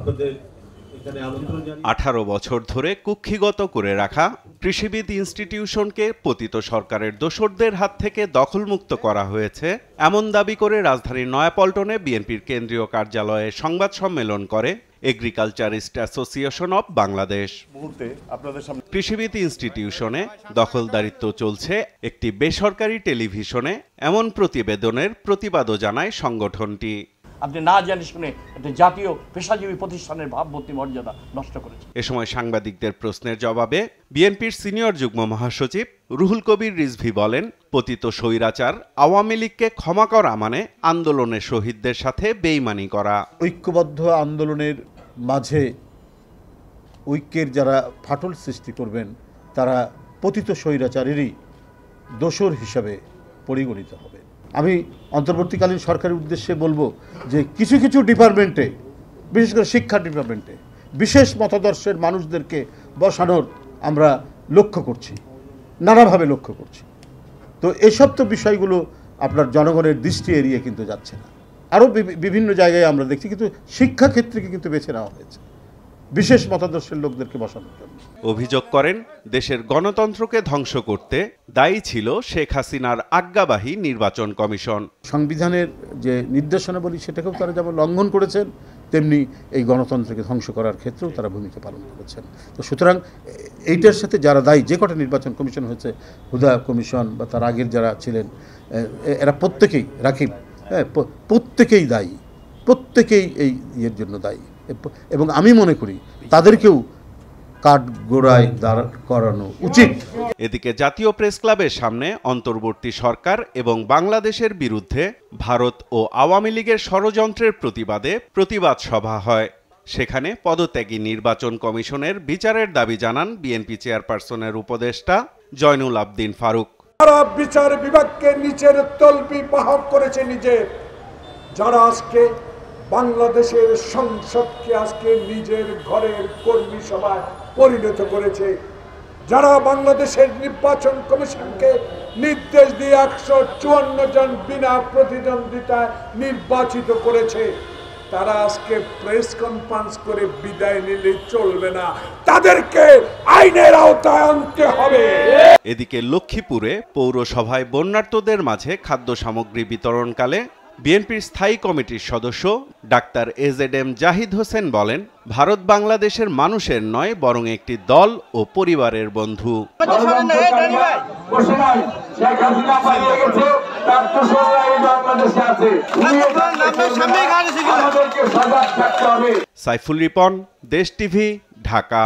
আপনাদের এখানে আমন্ত্রণ জানাই। 18 বছর ধরে কুক্ষিগত করে রাখা কৃষিবিদ ইনস্টিটিউশনকে পতিত সরকারের দোসরদের হাত থেকে দখলমুক্ত করা হয়েছে এমন দাবি করে রাজধানীর নয়াপল্টনে বিএনপির কেন্দ্রীয় কার্যালয়ে সংবাদ সম্মেলন করে এগ্রিকালচারিস্ট অ্যাসোসিয়েশন অব বাংলাদেশ। কৃষিবিদ ইনস্টিটিউশনে দখলদারিত্ব চলছে একটি বেসরকারি টেলিভিশনে, এমন প্রতিবেদনের প্রতিবাদও জানায় সংগঠনটি। আপনি না জানি শুনে একটা জাতীয় পেশাজীবী প্রতিষ্ঠানের ভাবমূর্তি মর্যাদা নষ্ট করেছে। এ সময় সাংবাদিকদের প্রশ্নের জবাবে বিএনপির সিনিয়র যুগ্ম মহাসচিব রুহুল কবির রিজভী বলেন, পতিত স্বৈরাচার আওয়ামী লীগকে ক্ষমা করা মানে আন্দোলনের শহীদদের সাথে বেইমানি করা। ঐক্যবদ্ধ আন্দোলনের মাঝে ঐক্যের যারা ফাটল সৃষ্টি করবেন তারা পতিত স্বৈরাচারেরই দোসর হিসাবে পরিগণিত হবে। আমি অন্তর্বর্তীকালীন সরকারের উদ্দেশ্যে বলবো যে কিছু কিছু ডিপার্টমেন্টে, বিশেষ করে শিক্ষা ডিপার্টমেন্টে বিশেষ মতাদর্শের মানুষদেরকে বসানোর আমরা লক্ষ্য করছি, নানাভাবে লক্ষ্য করছি। তো এসব তো বিষয়গুলো আপনার জনগণের দৃষ্টি এড়িয়ে কিন্তু যাচ্ছে না। আরও বিভিন্ন জায়গায় আমরা দেখছি, কিন্তু শিক্ষাক্ষেত্রকে কিন্তু বেছে নেওয়া হয়েছে বিশেষ মতাদর্শের লোকদেরকে বসানোর জন্য। অভিযোগ করেন, দেশের গণতন্ত্রকে ধ্বংস করতে দায়ী ছিল শেখ হাসিনার আজ্ঞাবাহী নির্বাচন কমিশন। সংবিধানের যে নির্দেশনাবলী সেটাকেও তারা যেমন লঙ্ঘন করেছেন, তেমনি এই গণতন্ত্রকে ধ্বংস করার ক্ষেত্রেও তারা ভূমিকা পালন করেছেন। তো সুতরাং এইটার সাথে যারা দায়ী, যে কটা নির্বাচন কমিশন হয়েছে, হুদা কমিশন বা তার আগের যারা ছিলেন, এরা প্রত্যেকেই, রাকিব, প্রত্যেকেই দায়ী, প্রত্যেকেই এই ইয়ের জন্য দায়ী। এবং আমি মনে করি তাদেরকেও কাঠগড়ায় দাঁড় করানো উচিত। এদিকে জাতীয় প্রেস ক্লাবের সামনে অন্তর্বর্তী সরকার এবং বাংলাদেশের বিরুদ্ধে ভারত ও আওয়ামী লীগের ষড়যন্ত্রের প্রতিবাদে প্রতিবাদ সভা হয়। সেখানে পদত্যাগী নির্বাচন কমিশনের বিচারের দাবি জানান বিএনপি চেয়ারপারসনের উপদেষ্টা জয়নুল আবদিন ফারুক। যারা বিচার বিভাগকে নিচের তলবি বাহক করেছে নিজের, যারা আজকে বাংলাদেশের সংসদকে আজকে নিজের ঘরের কর্মী সভায় পরিণত করেছে, যারা বাংলাদেশের নির্বাচন কমিশনকে নির্দেশ দিয়ে 154 জন বিনা প্রতিদ্বন্দ্বিতায় নির্বাচিত করেছে, তারা আজকে প্রেস কনফারেন্স করে বিদায় নিলে চলবে না, তাদেরকে আইনের আওতায় আনতে হবে। এদিকে লক্ষ্মীপুরে পৌরসভায় বন্যার্তদের মাঝে খাদ্য সামগ্রী বিতরণকালে বিএনপির স্থায়ী কমিটির সদস্য ডাক্তার এজেডএম জাহিদ হোসেন বলেন, ভারত বাংলাদেশের মানুষের নয়, বরং একটি দল ও পরিবারের বন্ধু। সাইফুল রিপন, দেশ টিভি, ঢাকা।